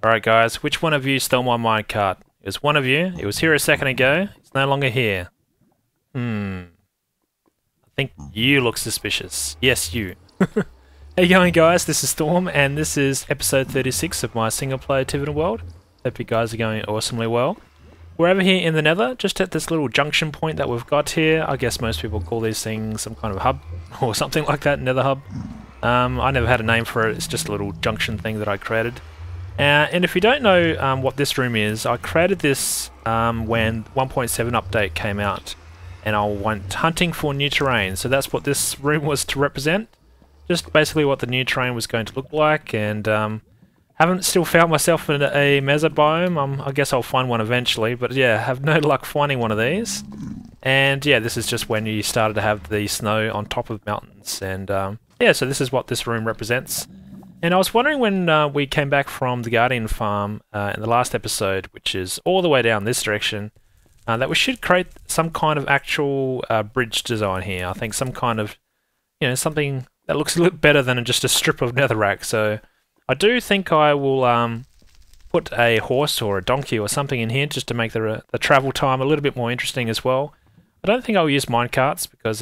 Alright guys, which one of you stole my minecart? It was one of you. It was here a second ago. It's no longer here. I think you look suspicious. Yes, you. How you going guys? This is Storm and this is episode 36 of my single player Tiveden world. Hope you guys are going awesomely well. We're over here in the nether, just at this little junction point that we've got here. I guess most people call these things some kind of hub or something like that, nether hub. I never had a name for it, it's just a little junction thing that I created. And if you don't know what this room is, I created this when 1.7 update came out and I went hunting for new terrain. So that's what this room was to represent. Just basically what the new terrain was going to look like, and haven't still found myself in a mesa biome. I guess I'll find one eventually, but yeah, have no luck finding one of these. And yeah, this is just when you started to have the snow on top of mountains, and yeah, so this is what this room represents. And I was wondering when we came back from the Guardian farm in the last episode, which is all the way down this direction, that we should create some kind of actual bridge design here. I think some kind of, you know, something that looks a little better than just a strip of netherrack. So I do think I will put a horse or a donkey or something in here just to make the travel time a little bit more interesting as well. I don't think I'll use minecarts because,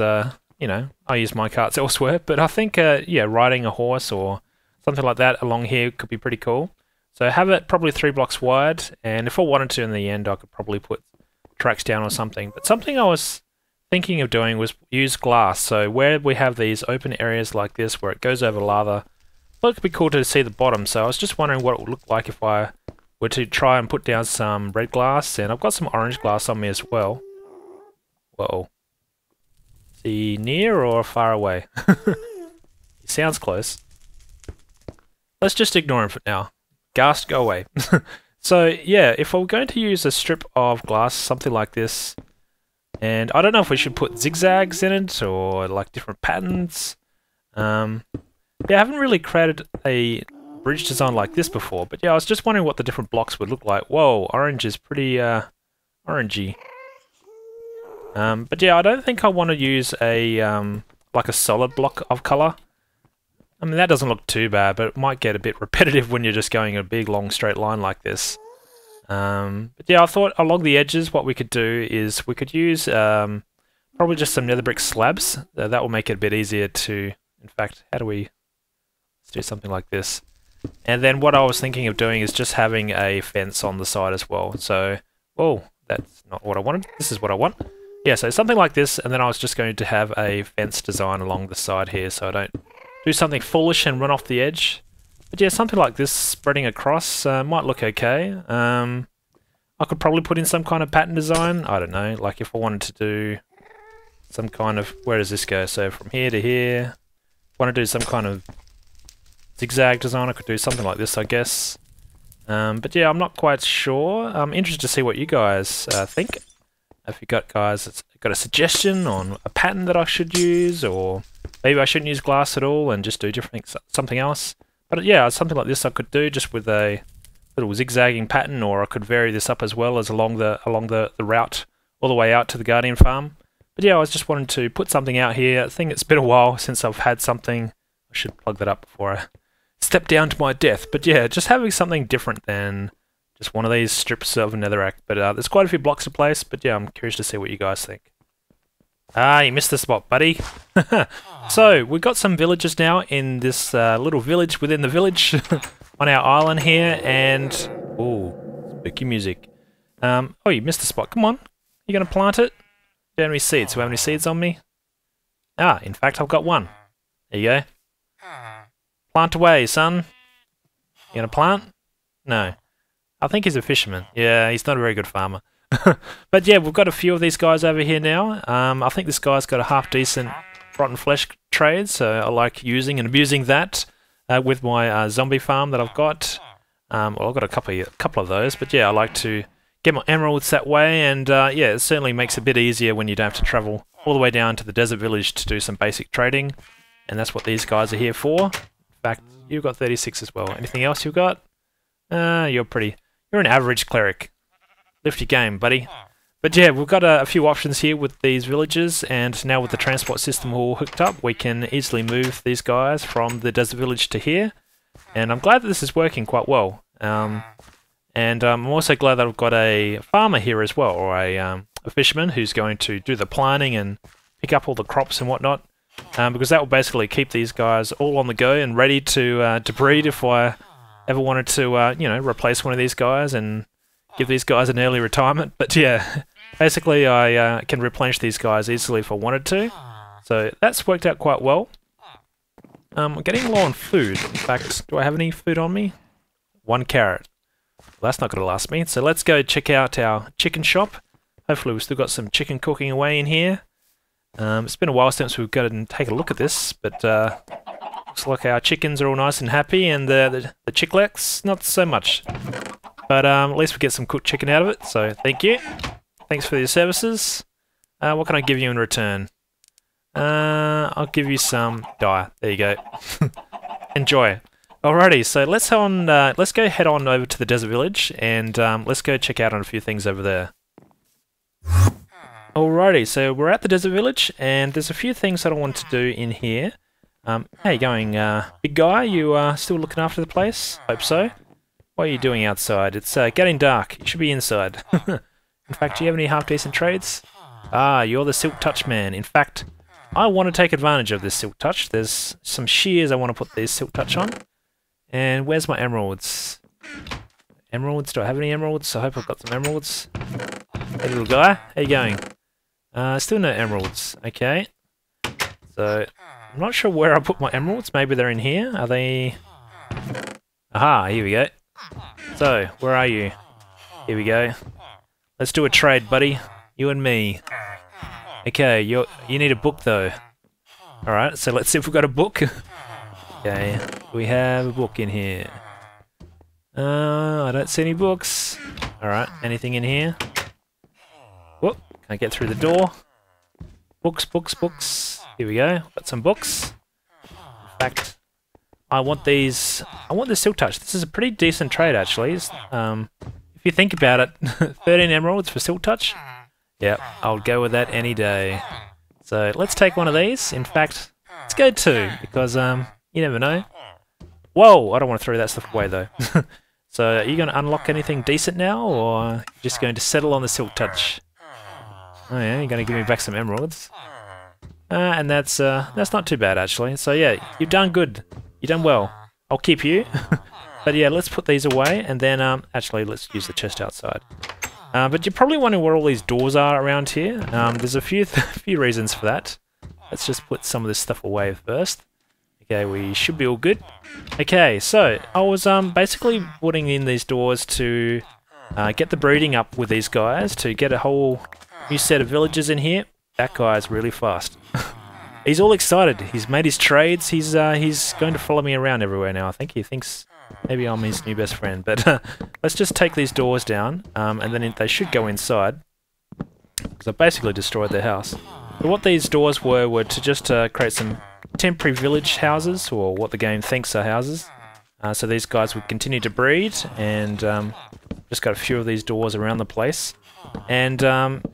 you know, I use minecarts elsewhere, but I think, yeah, riding a horse or something like that along here could be pretty cool. So have it probably 3 blocks wide, and if I wanted to in the end I could probably put tracks down or something. But something I was thinking of doing was use glass. So where we have these open areas like this where it goes over lava, I thought it could be cool to see the bottom. So I was just wondering what it would look like if I were to try and put down some red glass, and I've got some orange glass on me as well. Whoa. Is he near or far away? He sounds close. Let's just ignore him for now. Ghast, go away. So yeah, if we're going to use a strip of glass, something like this, and I don't know if we should put zigzags in it or like different patterns. Yeah, I haven't really created a bridge design like this before, but yeah, I was just wondering what the different blocks would look like. Whoa, orange is pretty orangey. But yeah, I don't think I want to use a like a solid block of color. I mean, that doesn't look too bad, but it might get a bit repetitive when you're just going a big, long, straight line like this. But yeah, I thought along the edges what we could do is we could use probably just some nether brick slabs. That will make it a bit easier to... In fact, how do we... Let's do something like this. And then what I was thinking of doing is just having a fence on the side as well. So, oh, that's not what I wanted. This is what I want. Yeah, so something like this, and then I was just going to have a fence design along the side here so I don't do something foolish and run off the edge. But yeah, something like this spreading across might look okay. I could probably put in some kind of pattern design. I don't know, like if I wanted to do some kind of... Where does this go? So from here to here. If I want to do some kind of zigzag design, I could do something like this, I guess. But yeah, I'm not quite sure. I'm interested to see what you guys think. If you got a suggestion on a pattern that I should use, or maybe I shouldn't use glass at all and just do something else. But yeah, something like this I could do just with a little zigzagging pattern, or I could vary this up as well as along the route all the way out to the Guardian farm. But yeah, I was just wanting to put something out here. I think it's been a while since I've had something. I should plug that up before I step down to my death. But yeah, just having something different than just one of these strips of netherrack. But there's quite a few blocks to place, but yeah, I'm curious to see what you guys think. Ah, you missed the spot, buddy. So, we've got some villagers now in this little village within the village on our island here, and... Ooh, spooky music. Oh, you missed the spot. Come on. You gonna plant it? Do you have any seeds? Do I have any seeds on me? Ah, in fact, I've got one. There you go. Plant away, son. You gonna plant? No. I think he's a fisherman. Yeah, he's not a very good farmer. But yeah, we've got a few of these guys over here now. I think this guy's got a half-decent rotten flesh trade, so I like using and abusing that with my zombie farm that I've got. Well, I've got a couple of those, but yeah, I like to get my emeralds that way, and yeah, it certainly makes it a bit easier when you don't have to travel all the way down to the desert village to do some basic trading, and that's what these guys are here for. In fact, you've got 36 as well. Anything else you've got? You're an average cleric. Lift your game, buddy. But yeah, we've got a few options here with these villages, and now with the transport system all hooked up, we can easily move these guys from the desert village to here. And I'm glad that this is working quite well. And I'm also glad that I've got a farmer here as well, or a fisherman who's going to do the planting and pick up all the crops and whatnot. Because that will basically keep these guys all on the go and ready to breed if I ever wanted to, you know, replace one of these guys and give these guys an early retirement. But yeah, basically I can replenish these guys easily if I wanted to. So that's worked out quite well. I'm getting low on food. In fact, do I have any food on me? 1 carrot. Well, that's not going to last me. So let's go check out our chicken shop. Hopefully we've still got some chicken cooking away in here. It's been a while since we've got to take a look at this, but looks like our chickens are all nice and happy, and the chicklets, not so much. But at least we get some cooked chicken out of it, so thank you. Thanks for your services. What can I give you in return? I'll give you some dye. There you go. Enjoy. Alrighty, so let's go head on over to the desert village, and let's go check out on a few things over there. Alrighty, so we're at the desert village, and there's a few things that I want to do in here. How you going, big guy? You still looking after the place? Hope so. What are you doing outside? It's getting dark. You should be inside. In fact, do you have any half-decent trades? Ah, you're the silk touch man. In fact, I want to take advantage of this silk touch. There's some shears I want to put this silk touch on. And where's my emeralds? Emeralds? Do I have any emeralds? I hope I've got some emeralds. Hey, little guy. How you going? Still no emeralds. Okay. So, I'm not sure where I put my emeralds. Maybe they're in here. Are they... Aha, here we go. So, where are you? Here we go. Let's do a trade, buddy. You and me. Okay, you need a book, though. Alright, so let's see if we've got a book. Okay, we have a book in here. I don't see any books. Alright, anything in here? Whoop, can I get through the door? Books, books, books. Here we go, got some books. In fact, I want these... I want this silk touch. This is a pretty decent trade, actually. If you think about it, 13 emeralds for silk touch? Yep, I'll go with that any day. So, let's take one of these. In fact, let's go 2, because, you never know. Whoa, I don't want to throw that stuff away, though. So, are you going to unlock anything decent now, or are you just going to settle on the silk touch? Oh yeah, you're going to give me back some emeralds. And that's not too bad, actually. So yeah, you've done good. You've done well. I'll keep you. But yeah, let's put these away, and then, actually, let's use the chest outside. But you're probably wondering where all these doors are around here. There's a few reasons for that. Let's just put some of this stuff away first. Okay, we should be all good. Okay, so I was basically putting in these doors to get the breeding up with these guys, to get a whole new set of villagers in here. That guy's really fast. He's all excited. He's made his trades. He's going to follow me around everywhere now. I think he thinks maybe I'm his new best friend. But let's just take these doors down, and then they should go inside. Because I basically destroyed their house. But what these doors were to just create some temporary village houses, or what the game thinks are houses. So these guys would continue to breed, and just got a few of these doors around the place. And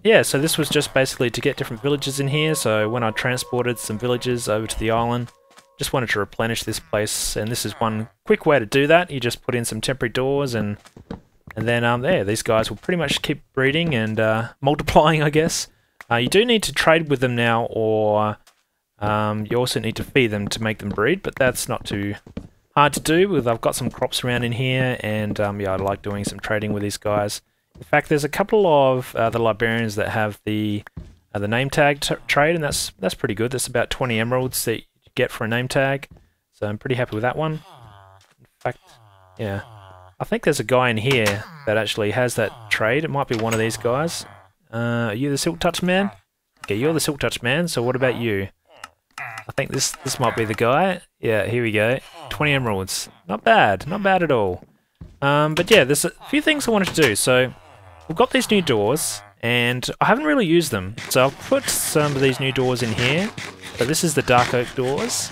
yeah, so this was just basically to get different villages in here. So when I transported some villages over to the island, just wanted to replenish this place, and this is one quick way to do that. You just put in some temporary doors, and then there, these guys will pretty much keep breeding and multiplying, I guess. You do need to trade with them now, or you also need to feed them to make them breed, but that's not too hard to do. I've got some crops around in here, and yeah, I like doing some trading with these guys. In fact, there's a couple of the librarians that have the name tag trade, and that's pretty good. There's about 20 emeralds that you get for a name tag, so I'm pretty happy with that one. In fact, yeah, I think there's a guy in here that actually has that trade. It might be one of these guys. Are you the Silk Touch man? Okay, you're the Silk Touch man, so what about you? I think this might be the guy. Yeah, here we go. 20 emeralds. Not bad. Not bad at all. But yeah, there's a few things I wanted to do. So, we've got these new doors, and I haven't really used them. So I'll put some of these new doors in here. So this is the dark oak doors.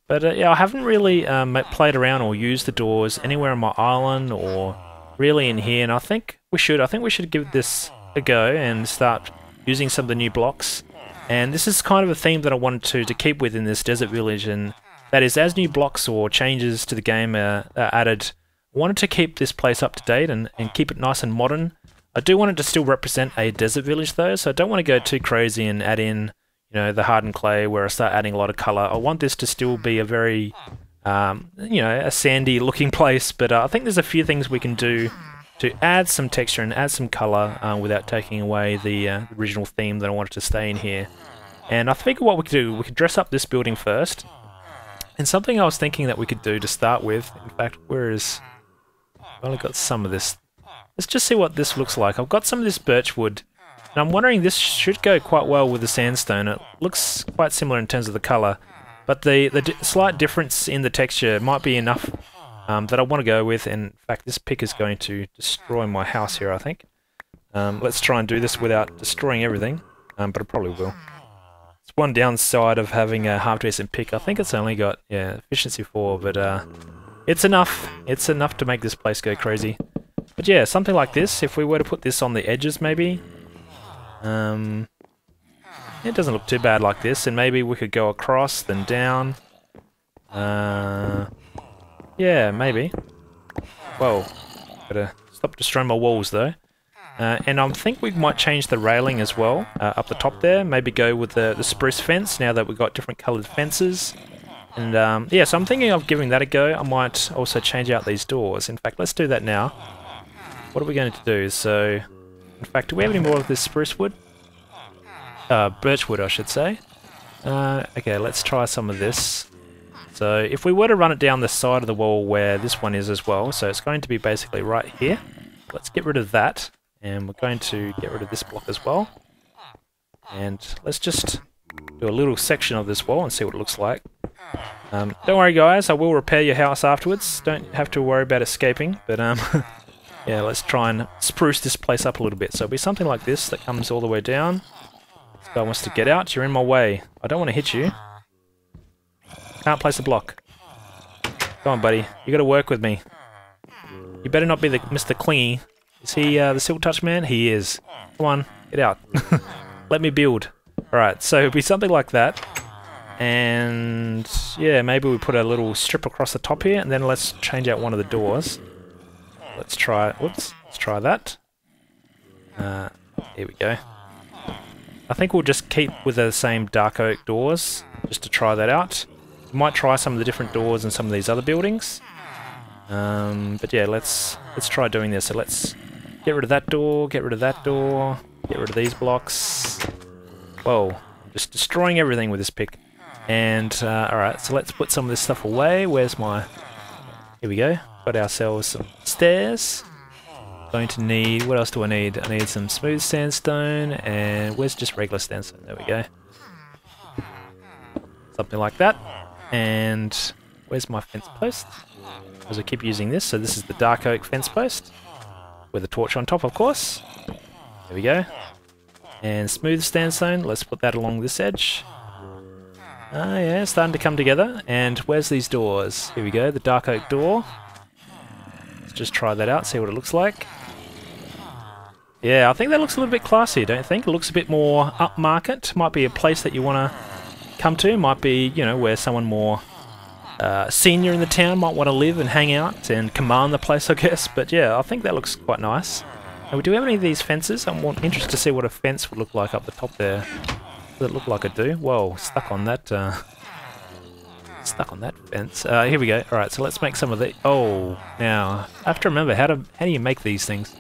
But yeah, I haven't really played around or used the doors anywhere on my island, or really in here. And I think we should give this a go and start using some of the new blocks. And this is kind of a theme that I wanted to keep with in this desert village, and that is, as new blocks or changes to the game are added, I wanted to keep this place up to date and keep it nice and modern. I do want it to still represent a desert village though, so I don't want to go too crazy and add in, you know, the hardened clay where I start adding a lot of colour. I want this to still be a very, you know, a sandy looking place, but I think there's a few things we can do to add some texture and add some colour without taking away the original theme that I wanted to stay in here. And I think what we could do, we could dress up this building first. And something I was thinking that we could do to start with, in fact, where is... I've only got some of this. Let's just see what this looks like. I've got some of this birch wood, and I'm wondering this should go quite well with the sandstone. It looks quite similar in terms of the colour, but the slight difference in the texture might be enough that I want to go with. And in fact, this pick is going to destroy my house here, I think. Let's try and do this without destroying everything, but it probably will. It's one downside of having a half-decent pick. I think it's only got, yeah, efficiency 4, but it's enough. It's enough to make this place go crazy. But yeah, something like this, if we were to put this on the edges maybe, it doesn't look too bad like this, and maybe we could go across, then down. Yeah, maybe. Whoa, better stop destroying my walls though. And I think we might change the railing as well, up the top there, maybe go with the spruce fence now that we've got different coloured fences. And yeah, so I'm thinking of giving that a go. I might also change out these doors. In fact, let's do that now. What are we going to do? So, in fact, do we have any more of this spruce wood? Birch wood, I should say. Okay, let's try some of this. So, if we were to run it down the side of the wall where this one is as well, so it's going to be basically right here. Let's get rid of that, and we're going to get rid of this block as well. And let's just do a little section of this wall and see what it looks like. Don't worry guys, I will repair your house afterwards. Don't have to worry about escaping, but yeah, let's try and spruce this place up a little bit. So it'll be something like this that comes all the way down. This guy wants to get out. You're in my way. I don't want to hit you. Can't place a block. Come on, buddy. You got to work with me. You better not be the Mr. Clingy. Is he the Silk Touch man? He is. Come on, get out. Let me build. Alright, so it'll be something like that. And yeah, maybe we put a little strip across the top here, and then let's change out one of the doors. Let's try, whoops, let's try that. Here we go. I think we'll just keep with the same dark oak doors, just to try that out. We might try some of the different doors in some of these other buildings. But yeah, let's try doing this. So let's get rid of that door, get rid of that door, get rid of these blocks. Whoa, I'm just destroying everything with this pick. And alright, so let's put some of this stuff away. Where's my... Here we go. Got ourselves some stairs. Going to need... What else do I need? I need some smooth sandstone, and where's just regular sandstone? There we go. Something like that. And where's my fence post? Because I keep using this, so this is the dark oak fence post. With a torch on top, of course. There we go. And smooth sandstone, let's put that along this edge. Ah yeah, it's starting to come together. And where's these doors? Here we go, the dark oak door. Let's just try that out, see what it looks like. Yeah, I think that looks a little bit classy, don't you think? It looks a bit more upmarket. Might be a place that you want to come to. Might be, you know, where someone more senior in the town might want to live and hang out and command the place, I guess. But yeah, I think that looks quite nice. And do we have any of these fences? I'm interested to see what a fence would look like up the top there. Does it look like it do? Whoa, stuck on that fence. Here we go. Alright, so let's make some of the... Oh, now, I have to remember, how do you make these things?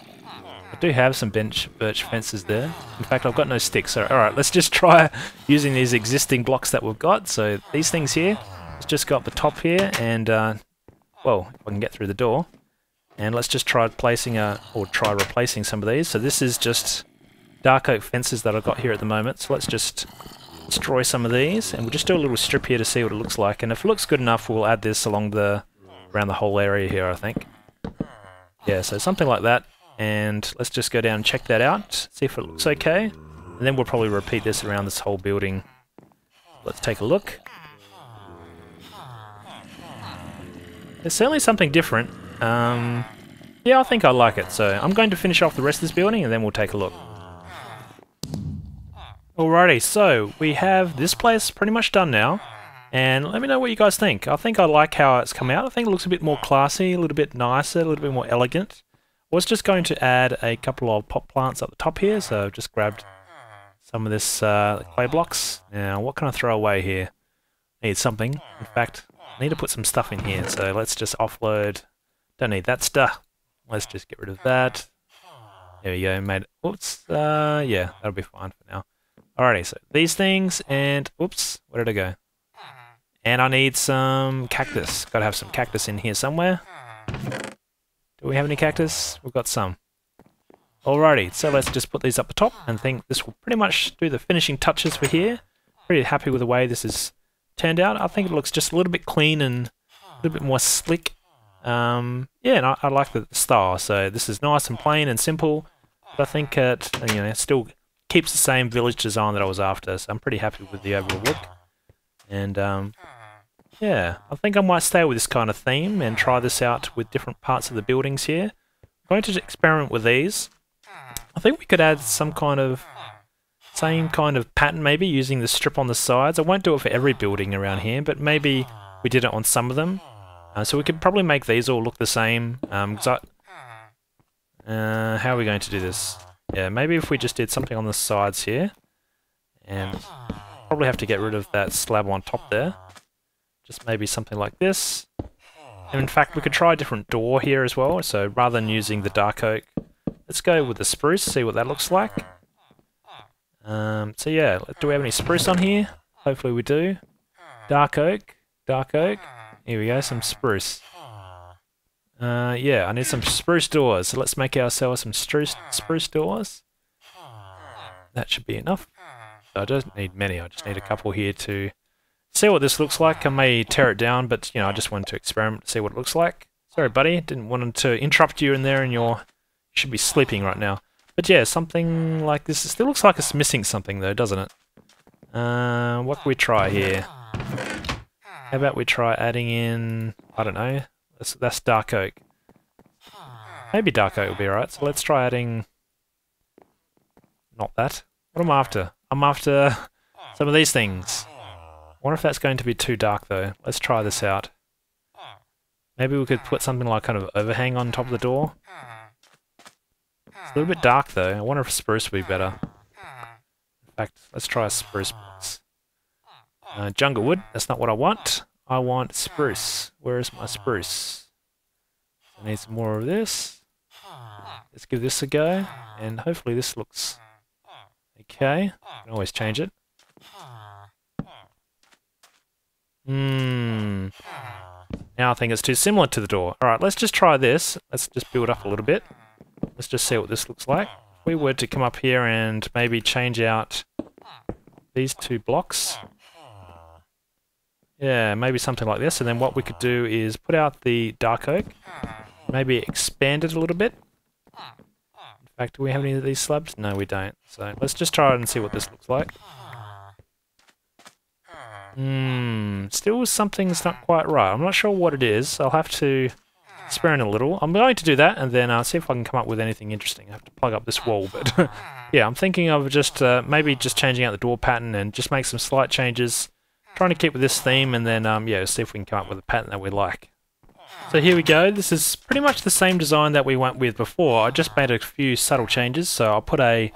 I do have some birch fences there. In fact, I've got no sticks. So, alright, let's just try using these existing blocks that we've got. So, these things here, let's just go up the top here and... well, if I can get through the door. And let's just try replacing some of these. So this is just dark oak fences that I've got here at the moment. So let's just destroy some of these, and we'll just do a little strip here to see what it looks like. And if it looks good enough, we'll add this around the whole area here, I think. Yeah, so something like that. And let's just go down and check that out, see if it looks okay. And then we'll probably repeat this around this whole building. Let's take a look. There's certainly something different. Yeah, I think I like it, so I'm going to finish off the rest of this building and then we'll take a look. Alrighty, so we have this place pretty much done now. And let me know what you guys think. I think I like how it's come out. I think it looks a bit more classy, a little bit nicer, a little bit more elegant. I was just going to add a couple of pot plants up the top here, so I've just grabbed some of this clay blocks. Now, what can I throw away here? I need something. In fact, I need to put some stuff in here, so let's just offload. Don't need that stuff. Let's just get rid of that. There we go, made it. Oops, yeah, that'll be fine for now. Alrighty, so these things, and oops, where did I go? And I need some cactus. Gotta have some cactus in here somewhere. Do we have any cactus? We've got some. Alrighty, so let's just put these up the top and think this will pretty much do the finishing touches for here. Pretty happy with the way this has turned out. I think it looks just a little bit clean and a little bit more slick. Yeah, and I like the style. So this is nice and plain and simple, but I think it, it still keeps the same village design that I was after. So I'm pretty happy with the overall look. And yeah, I think I might stay with this kind of theme and try this out with different parts of the buildings here. I'm going to experiment with these. I think we could add some kind of same kind of pattern, maybe using the strip on the sides. I won't do it for every building around here, but maybe we did it on some of them. So we could probably make these all look the same. How are we going to do this? Yeah, maybe if we just did something on the sides here, and probably have to get rid of that slab on top there. Just maybe something like this. And in fact, we could try a different door here as well. So rather than using the dark oak, let's go with the spruce, see what that looks like. So yeah, do we have any spruce on here? Hopefully we do. Dark oak, dark oak. Here we go, some spruce. Yeah, I need some spruce doors. So let's make ourselves some spruce doors. That should be enough. I don't need many, I just need a couple here to see what this looks like. I may tear it down, but I just wanted to experiment to see what it looks like. Sorry buddy, didn't want to interrupt you in there, and you should be sleeping right now. But yeah, something like this. It still looks like it's missing something though, doesn't it? What can we try here? How about we try adding in, I don't know, that's dark oak. Maybe dark oak will be alright, so let's try adding, not that. What am I after? I'm after some of these things. I wonder if that's going to be too dark though. Let's try this out. Maybe we could put something like kind of overhang on top of the door. It's a little bit dark though. I wonder if spruce would be better. In fact, let's try a spruce box. Jungle wood, that's not what I want. I want spruce. Where is my spruce? I need some more of this. Let's give this a go, and hopefully this looks okay. I can always change it. Now I think it's too similar to the door. Alright, let's just try this. Let's just build up a little bit. Let's just see what this looks like. If we were to come up here and maybe change out these two blocks. Yeah, maybe something like this. And then what we could do is put out the dark oak. Maybe expand it a little bit. In fact, do we have any of these slabs? No, we don't. So let's just try it and see what this looks like. Still something's not quite right. I'm not sure what it is. I'll have to experiment a little. I'm going to do that and then see if I can come up with anything interesting. I have to plug up this wall, but yeah, I'm thinking of just maybe just changing out the door pattern and just make some slight changes. Trying to keep with this theme and then yeah, see if we can come up with a pattern that we like. So here we go. This is pretty much the same design that we went with before. I just made a few subtle changes. So I'll put one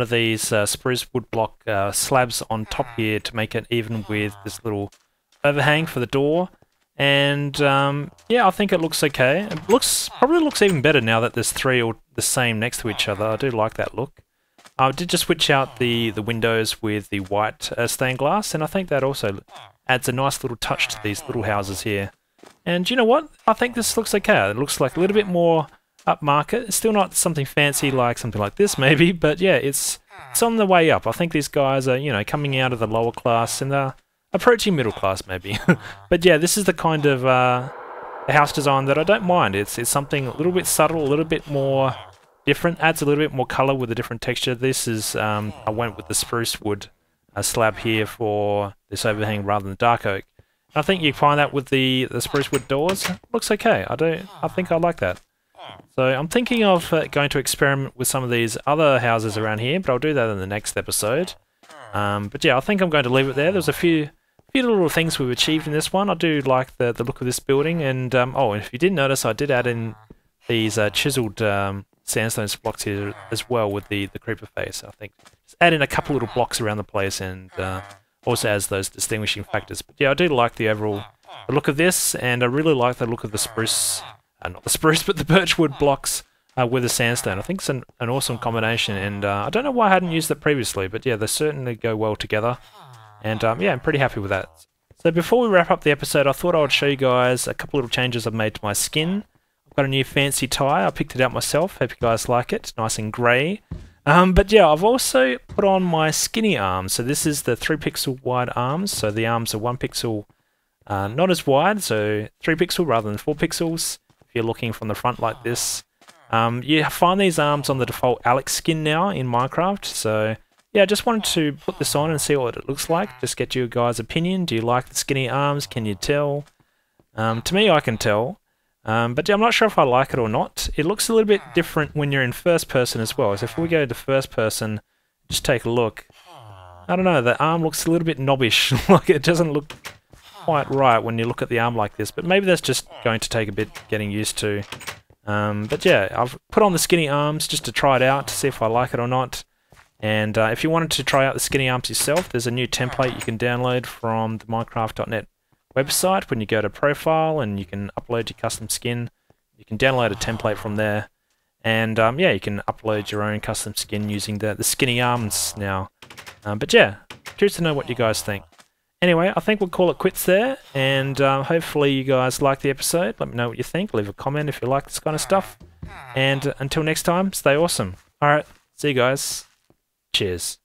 of these spruce wood block slabs on top here to make it even with this little overhang for the door. And yeah, I think it looks okay. It probably looks even better now that there's three all the same next to each other. I do like that look. I did just switch out the windows with the white stained glass, and I think that also adds a nice little touch to these little houses here. And you know what? I think this looks okay. It looks like a little bit more upmarket. It's still not something fancy like something like this maybe, but yeah, it's on the way up. I think these guys are, coming out of the lower class and they're approaching middle class maybe. But yeah, this is the kind of house design that I don't mind. It's something a little bit subtle, a little bit more different, adds a little bit more colour with a different texture. This is, I went with the spruce wood slab here for this overhang rather than dark oak. I think you find that with the spruce wood doors. It looks okay. I think I like that. So I'm thinking of going to experiment with some of these other houses around here, but I'll do that in the next episode. But yeah, I think I'm going to leave it there. There's a few few little things we've achieved in this one. I do like the look of this building, and oh, and if you didn't notice, I did add in these chiseled sandstone blocks here as well with the creeper face. I think just add in a couple little blocks around the place, and also as those distinguishing factors. But yeah, I do like the overall look of this, and I really like the look of the spruce, not the spruce, but the birchwood blocks with the sandstone. I think it's an awesome combination, and I don't know why I hadn't used that previously, but yeah, they certainly go well together, and yeah, I'm pretty happy with that. So before we wrap up the episode, I thought I would show you guys a couple little changes I've made to my skin. I've got a new fancy tie. I picked it out myself. Hope you guys like it. Nice and grey. But yeah, I've also put on my skinny arms. So this is the 3 pixel wide arms. So the arms are 1 pixel, not as wide, so 3 pixel rather than 4 pixels. If you're looking from the front like this. You find these arms on the default Alex skin now in Minecraft. So yeah, I just wanted to put this on and see what it looks like. Just get you guys' opinion. Do you like the skinny arms? Can you tell? To me, I can tell. But yeah, I'm not sure if I like it or not. It looks a little bit different when you're in first person as well. So if we go to first person, just take a look. I don't know, the arm looks a little bit knobbish. Like it doesn't look quite right when you look at the arm like this. But maybe that's just going to take a bit getting used to. But yeah, I've put on the skinny arms just to try it out to see if I like it or not. And if you wanted to try out the skinny arms yourself, there's a new template you can download from the Minecraft.net website. When you go to profile and you can upload your custom skin, you can download a template from there, and yeah, you can upload your own custom skin using the skinny arms now. But yeah, curious to know what you guys think. Anyway, I think we'll call it quits there, and hopefully you guys like the episode. Let me know what you think. Leave a comment if you like this kind of stuff, and until next time, stay awesome. Alright, see you guys. Cheers.